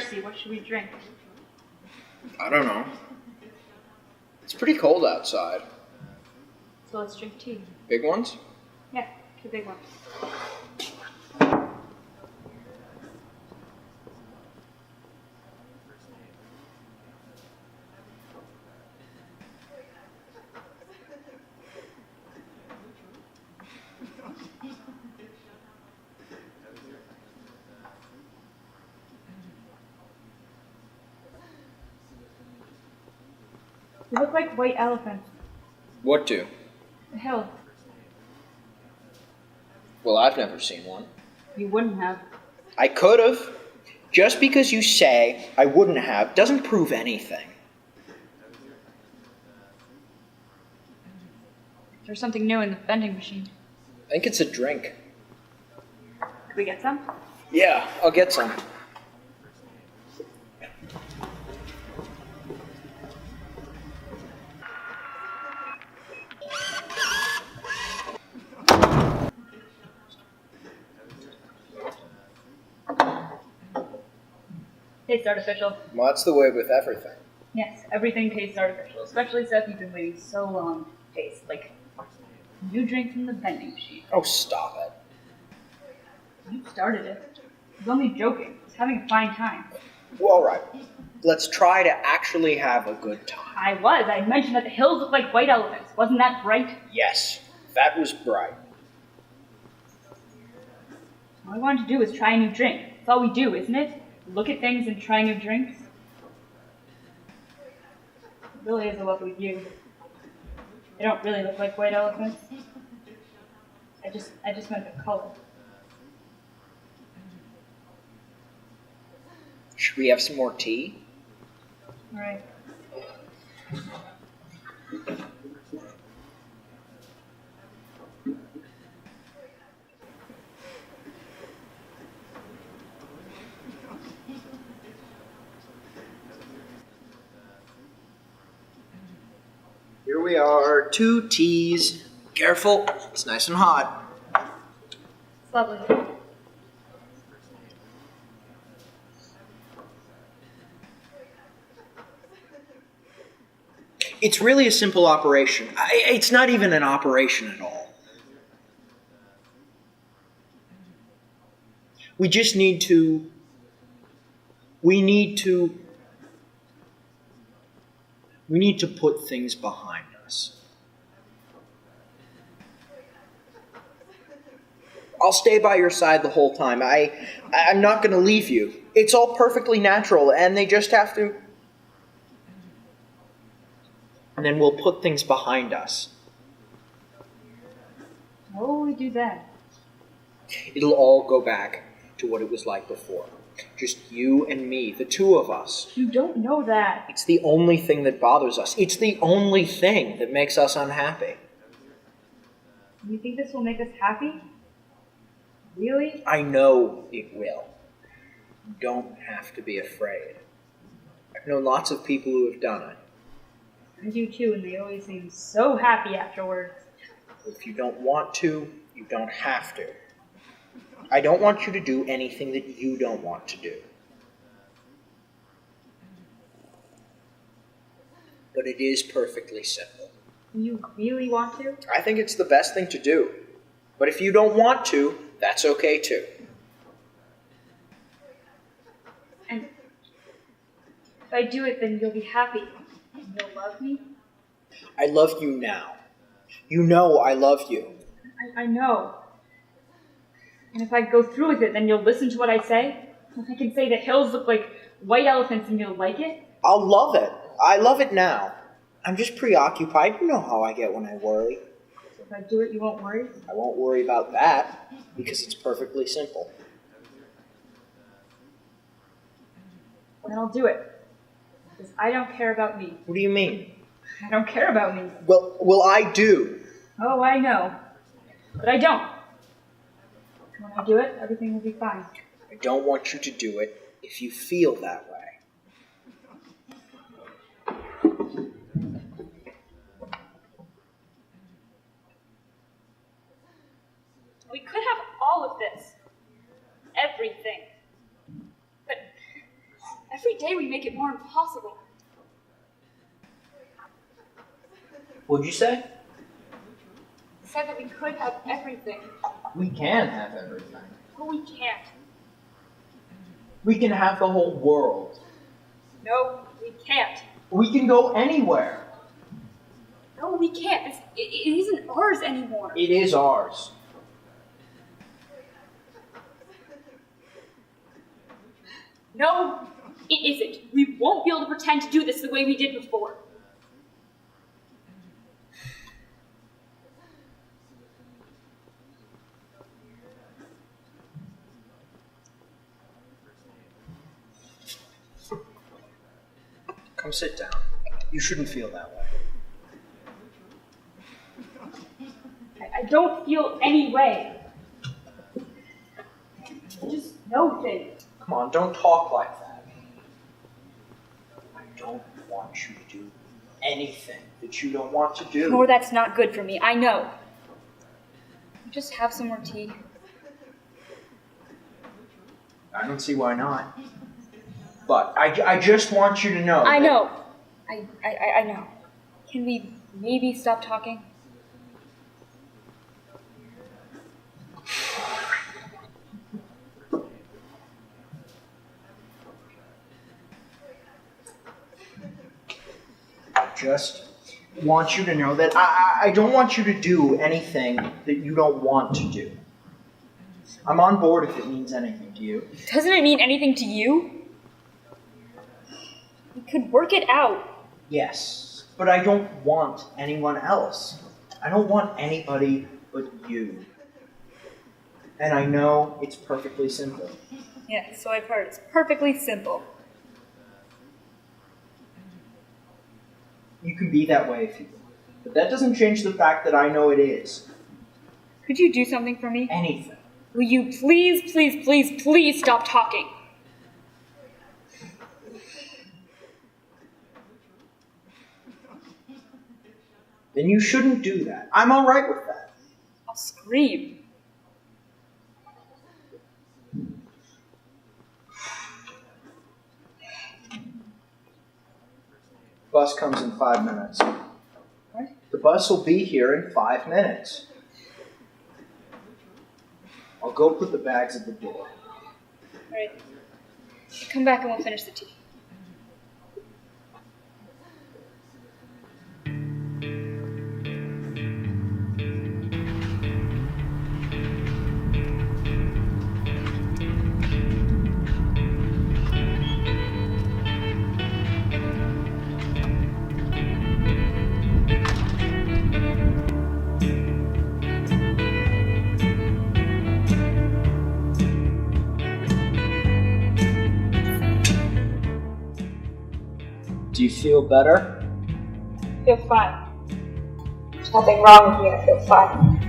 thirsty. What should we drink? I don't know. It's pretty cold outside. So let's drink tea. Big ones? Yeah, 2 big ones. They look like white elephants. What do? The hill. Well, I've never seen one. You wouldn't have. I could have. Just because you say I wouldn't have doesn't prove anything. There's something new in the vending machine. I think it's a drink. Could we get some? Yeah, I'll get some. Tastes artificial. Well, that's the way with everything. Yes, everything tastes artificial, especially stuff you've been waiting so long to taste, like new drink from the vending machine. Oh, stop it. You started it. I was only joking. I was having a fine time. Well, all right. Let's try to actually have a good time. I was. I mentioned that the hills look like white elephants. Wasn't that bright? Yes, that was bright. All I wanted to do was try a new drink. That's all we do, isn't it? Look at things and try new drinks. It really is a lovely view. They don't really look like white elephants. I just meant the color. Should we have some more tea? All right. Here we are, 2 teas. Careful, it's nice and hot. It's lovely. It's really a simple operation. It's not even an operation at all. We just need to... We need to put things behind us. I'll stay by your side the whole time. I'm not going to leave you. It's all perfectly natural, and they just have to... And then we'll put things behind us. How will we do that? It'll all go back to what it was like before. Just you and me, the 2 of us. You don't know that. It's the only thing that bothers us. It's the only thing that makes us unhappy. You think this will make us happy? Really? I know it will. You don't have to be afraid. I've known lots of people who have done it. I do too, and they always seem so happy afterwards. If you don't want to, you don't have to. I don't want you to do anything that you don't want to do. But it is perfectly simple. You really want to? I think it's the best thing to do. But if you don't want to, that's okay too. And if I do it, then you'll be happy. And you'll love me? I love you now. You know I love you. I know. And if I go through with it, then you'll listen to what I say? If I can say the hills look like white elephants and you'll like it? I'll love it. I love it now. I'm just preoccupied. You know how I get when I worry. So if I do it, you won't worry? I won't worry about that, because it's perfectly simple. Then I'll do it. Because I don't care about me. What do you mean? I don't care about me. Well, I do. Oh, I know. But I don't. When I do it, everything will be fine. I don't want you to do it if you feel that way. We could have all of this. Everything. But make it more impossible. What'd you say? I said that we could have everything. We can have everything. But we can't. We can have the whole world. No, we can't. We can go anywhere. No, we can't. It isn't ours anymore. It is ours. No, it isn't. We won't be able to pretend to do this the way we did before. Come sit down. You shouldn't feel that way. I don't feel any way. I just know things. Come on, don't talk like that. I don't want you to do anything that you don't want to do. Or that's not good for me, I know. Just have some more tea. I don't see why not. But I just want you to know. I know. I know. Can we maybe stop talking? I just want you to know that I don't want you to do anything that you don't want to do. I'm on board if it means anything to you. Doesn't it mean anything to you? We could work it out. Yes, but I don't want anyone else. I don't want anybody but you. And I know it's perfectly simple. Yeah, so I've heard. It's perfectly simple. You can be that way if you want. But that doesn't change the fact that I know it is. Could you do something for me? Anything. Will you please stop talking? Then you shouldn't do that. I'm all right with that. I'll scream. Bus comes in 5 minutes. What? The bus will be here in 5 minutes. I'll go put the bags at the door. Alright. Come back and we'll finish the tea. Do you feel better? I feel fine. There's nothing wrong with me. I feel fine.